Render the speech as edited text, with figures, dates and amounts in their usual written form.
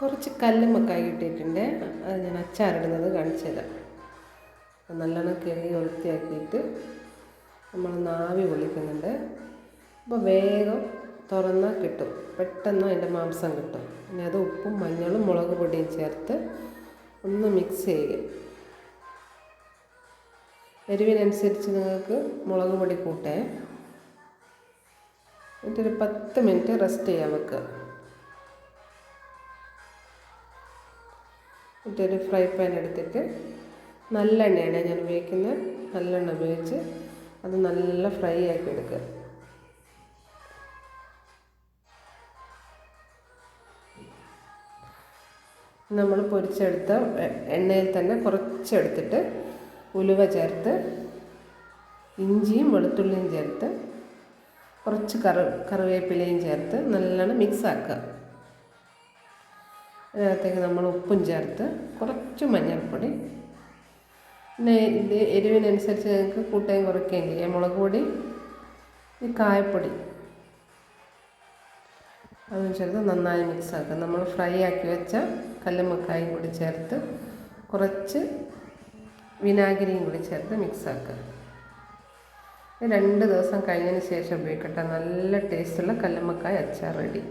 കുറച്ച് കല്ലുമ്മക്കായി കിട്ടിയിട്ടുണ്ട്. അത് ഞാൻ അച്ചാറിടുന്നത് കാണിച്ചു തരാം. നല്ലോണം കഴുകി വൃത്തിയാക്കിയിട്ട് നമ്മൾ നാവി പൊളിക്കുന്നുണ്ട്. അപ്പോൾ വേഗം തുറന്നാൽ കിട്ടും, പെട്ടെന്ന് അതിൻ്റെ മാംസം കിട്ടും. പിന്നെ അത് ഉപ്പും മഞ്ഞളും മുളക് പൊടിയും ചേർത്ത് ഒന്ന് മിക്സ് ചെയ്യുക. എരിവിനനുസരിച്ച് നിങ്ങൾക്ക് മുളക് പൊടി കൂട്ടേ. എന്നിട്ടൊരു 10 മിനിറ്റ് റെസ്റ്റ് ചെയ്യാൻ വെക്കുക. എന്നിട്ടൊരു ഫ്രൈ പാൻ എടുത്തിട്ട് നല്ലെണ്ണയാണ് ഞാൻ ഉപയോഗിക്കുന്നത്. നല്ലെണ്ണ ഉപയോഗിച്ച് അത് നല്ല ഫ്രൈ ആക്കി എടുക്കുക. നമ്മൾ പൊരിച്ചെടുത്ത എണ്ണയിൽ തന്നെ കുറച്ചെടുത്തിട്ട് ഉലുവ ചേർത്ത് ഇഞ്ചിയും വെളുത്തുള്ളിയും ചേർത്ത് കുറച്ച് കറിവേപ്പിലയും ചേർത്ത് നല്ലോണം മിക്സ് ആക്കുക. അതിനകത്തേക്ക് നമ്മൾ ഉപ്പും ചേർത്ത് കുറച്ച് മഞ്ഞൾപ്പൊടി, പിന്നെ ഇത് എരിവിനനുസരിച്ച് നിങ്ങൾക്ക് കൂട്ടുകയും കുറയ്ക്കുകയും ചെയ്യാം. മുളക് പൊടി, ഈ കായപ്പൊടി അതും ചേർത്ത് നന്നായി മിക്സ് ആക്കുക. നമ്മൾ ഫ്രൈ ആക്കി വെച്ച കല്ലുമ്മക്കായും കൂടി ചേർത്ത് കുറച്ച് വിനാഗിരിയും കൂടി ചേർത്ത് മിക്സ് ആക്കുക. 2 ദിവസം കഴിഞ്ഞതിന് ശേഷം ഉപയോഗിക്കട്ടെ. നല്ല ടേസ്റ്റുള്ള കല്ലുമ്മക്കായ അച്ചാർ റെഡി.